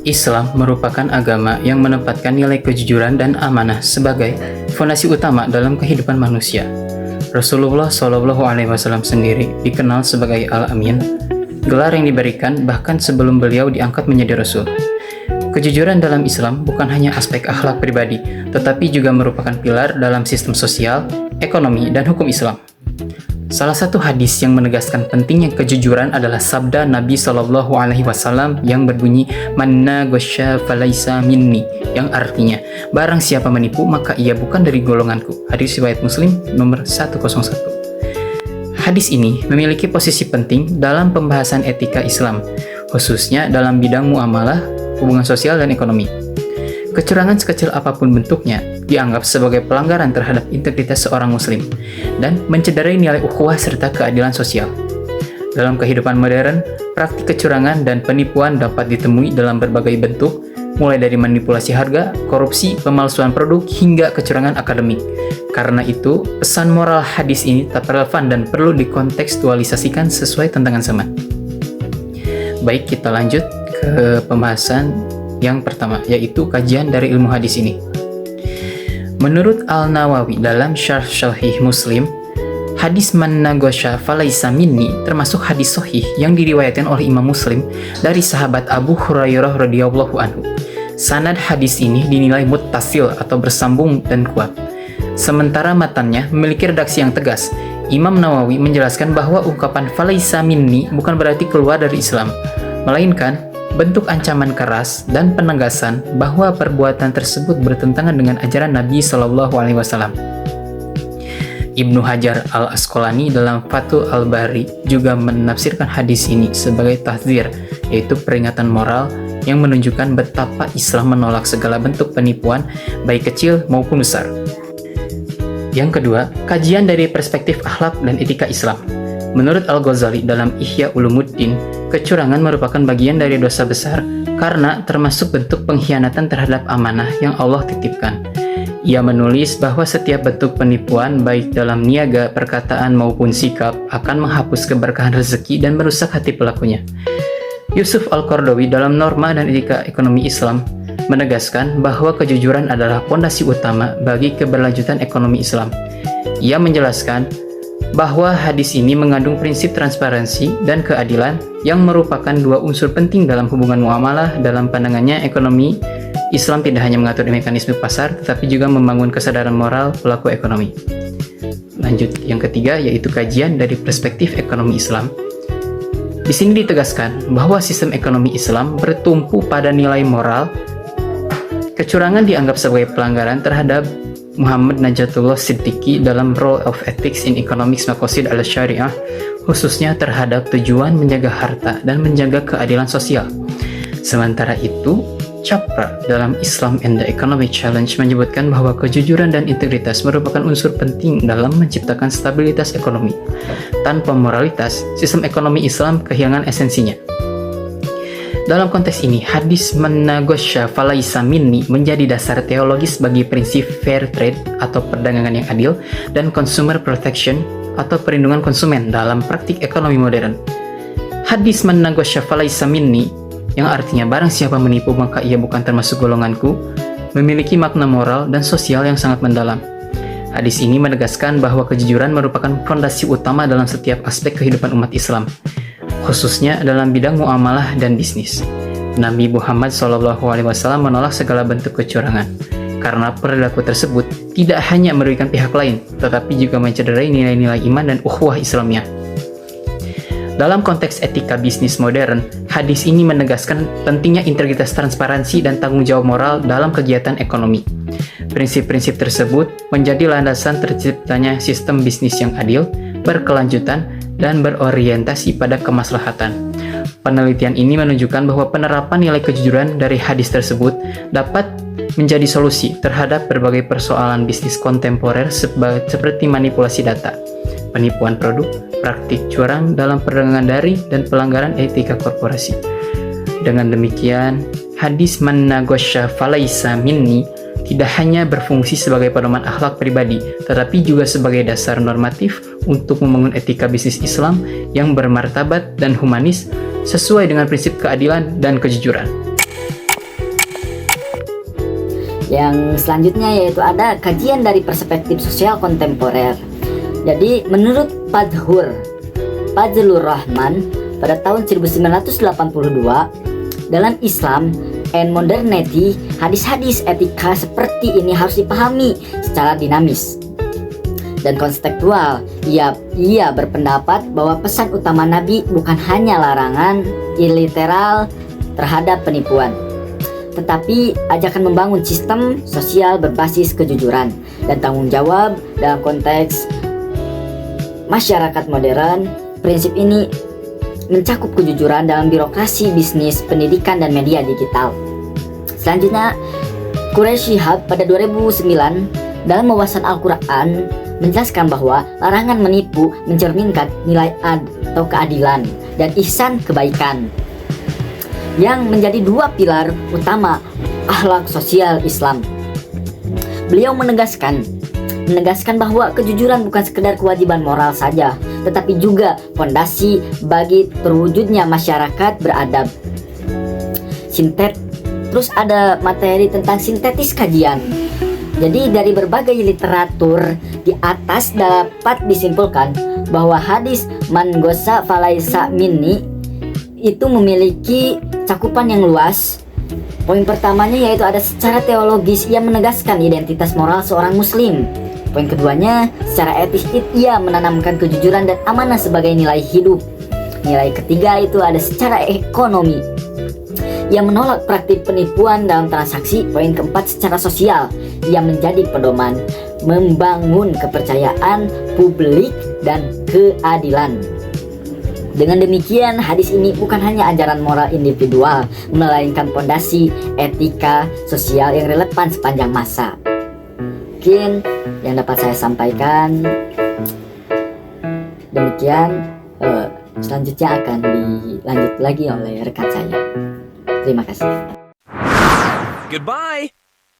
Islam merupakan agama yang menempatkan nilai kejujuran dan amanah sebagai fondasi utama dalam kehidupan manusia. Rasulullah SAW sendiri dikenal sebagai Al-Amin, gelar yang diberikan bahkan sebelum beliau diangkat menjadi Rasul. Kejujuran dalam Islam bukan hanya aspek akhlak pribadi, tetapi juga merupakan pilar dalam sistem sosial, ekonomi, dan hukum Islam. Salah satu hadis yang menegaskan pentingnya kejujuran adalah sabda Nabi SAW yang berbunyi "Manna ghasya falaisa minni", yang artinya barang siapa menipu maka ia bukan dari golonganku. Hadis riwayat Muslim nomor 101. Hadis ini memiliki posisi penting dalam pembahasan etika Islam, khususnya dalam bidang muamalah, hubungan sosial, dan ekonomi. Kecurangan sekecil apapun bentuknya dianggap sebagai pelanggaran terhadap integritas seorang muslim dan mencederai nilai ukhuwah serta keadilan sosial. Dalam kehidupan modern, praktik kecurangan dan penipuan dapat ditemui dalam berbagai bentuk, mulai dari manipulasi harga, korupsi, pemalsuan produk, hingga kecurangan akademik. Karena itu, pesan moral hadis ini tetap relevan dan perlu dikontekstualisasikan sesuai tantangan zaman. Baik, kita lanjut ke pembahasan yang pertama, yaitu kajian dari ilmu hadis ini. Menurut Al-Nawawi dalam Syarh Sahih Muslim, hadis "Man naghasya falaisa minni" termasuk hadis sahih yang diriwayatkan oleh Imam Muslim dari sahabat Abu Hurairah radhiyallahu anhu. Sanad hadis ini dinilai muttasil atau bersambung dan kuat. Sementara matannya memiliki redaksi yang tegas. Imam Nawawi menjelaskan bahwa ungkapan falaisa minni bukan berarti keluar dari Islam, melainkan bentuk ancaman keras dan penegasan bahwa perbuatan tersebut bertentangan dengan ajaran Nabi SAW. Ibnu Hajar Al-Asqalani dalam Fathul Al-Bari juga menafsirkan hadis ini sebagai tahdzir, yaitu peringatan moral yang menunjukkan betapa Islam menolak segala bentuk penipuan, baik kecil maupun besar. Yang kedua, kajian dari perspektif akhlak dan etika Islam. Menurut Al-Ghazali dalam Ihya Ulumuddin, kecurangan merupakan bagian dari dosa besar karena termasuk bentuk pengkhianatan terhadap amanah yang Allah titipkan. Ia menulis bahwa setiap bentuk penipuan baik dalam niaga, perkataan maupun sikap akan menghapus keberkahan rezeki dan merusak hati pelakunya. Yusuf Al-Qaradawi dalam Norma dan Etika Ekonomi Islam menegaskan bahwa kejujuran adalah pondasi utama bagi keberlanjutan ekonomi Islam. Ia menjelaskan bahwa hadis ini mengandung prinsip transparansi dan keadilan yang merupakan dua unsur penting dalam hubungan muamalah. Dalam pandangannya, ekonomi Islam tidak hanya mengatur mekanisme pasar, tetapi juga membangun kesadaran moral pelaku ekonomi. Lanjut, yang ketiga yaitu kajian dari perspektif ekonomi Islam. Di sini ditegaskan bahwa sistem ekonomi Islam bertumpu pada nilai moral. Kecurangan dianggap sebagai pelanggaran terhadap Muhammad Najatullah Siddiqi dalam Role of Ethics in Economics Maqasid al-Syariah, khususnya terhadap tujuan menjaga harta dan menjaga keadilan sosial. Sementara itu, Chopra dalam Islam and the Economic Challenge menyebutkan bahwa kejujuran dan integritas merupakan unsur penting dalam menciptakan stabilitas ekonomi. Tanpa moralitas, sistem ekonomi Islam kehilangan esensinya. Dalam konteks ini, hadis "Man naghasya falaisa minni" menjadi dasar teologis bagi prinsip fair trade atau perdagangan yang adil dan consumer protection atau perlindungan konsumen dalam praktik ekonomi modern. Hadis "Man naghasya falaisa minni", yang artinya barang siapa menipu maka ia bukan termasuk golonganku, memiliki makna moral dan sosial yang sangat mendalam. Hadis ini menegaskan bahwa kejujuran merupakan fondasi utama dalam setiap aspek kehidupan umat Islam, khususnya dalam bidang muamalah dan bisnis. Nabi Muhammad SAW menolak segala bentuk kecurangan, karena perilaku tersebut tidak hanya merugikan pihak lain, tetapi juga mencederai nilai-nilai iman dan ukhuwah Islamiyah. Dalam konteks etika bisnis modern, hadis ini menegaskan pentingnya integritas, transparansi, dan tanggung jawab moral dalam kegiatan ekonomi. Prinsip-prinsip tersebut menjadi landasan terciptanya sistem bisnis yang adil, berkelanjutan, dan berorientasi pada kemaslahatan. Penelitian ini menunjukkan bahwa penerapan nilai kejujuran dari hadis tersebut dapat menjadi solusi terhadap berbagai persoalan bisnis kontemporer seperti manipulasi data, penipuan produk, praktik curang dalam perdagangan daring, dan pelanggaran etika korporasi. Dengan demikian, hadis "Man naghasya falaisa minni" tidak hanya berfungsi sebagai pedoman akhlak pribadi, tetapi juga sebagai dasar normatif untuk membangun etika bisnis Islam yang bermartabat dan humanis sesuai dengan prinsip keadilan dan kejujuran. Yang selanjutnya yaitu ada kajian dari perspektif sosial kontemporer. Jadi menurut Fadzlur Rahman pada tahun 1982, dalam Islam and Modernity, hadis-hadis etika seperti ini harus dipahami secara dinamis dan kontekstual. Ia berpendapat bahwa pesan utama Nabi bukan hanya larangan iliteral terhadap penipuan, tetapi ajakan membangun sistem sosial berbasis kejujuran dan tanggung jawab dalam konteks masyarakat modern. Prinsip ini mencakup kejujuran dalam birokrasi, bisnis, pendidikan, dan media digital. Selanjutnya, Quraish Shihab pada 2009 dalam wawasan Al-Quran menjelaskan bahwa larangan menipu mencerminkan nilai atau keadilan dan ihsan kebaikan yang menjadi dua pilar utama akhlak sosial Islam. Beliau menegaskan bahwa kejujuran bukan sekedar kewajiban moral saja, tetapi juga fondasi bagi terwujudnya masyarakat beradab. Terus ada materi tentang sintetis kajian. Jadi dari berbagai literatur di atas dapat disimpulkan bahwa hadis man gosa falaisa minni itu memiliki cakupan yang luas. Poin pertamanya yaitu ada secara teologis, ia menegaskan identitas moral seorang muslim. Poin keduanya, secara etis ia menanamkan kejujuran dan amanah sebagai nilai hidup. Nilai ketiga itu ada secara ekonomi, ia menolak praktik penipuan dalam transaksi. Poin keempat, secara sosial, ia menjadi pedoman membangun kepercayaan publik dan keadilan. Dengan demikian, hadis ini bukan hanya ajaran moral individual, melainkan fondasi etika sosial yang relevan sepanjang masa. Mungkin yang dapat saya sampaikan demikian. Selanjutnya akan dilanjut lagi oleh rekan saya. Terima kasih. Goodbye.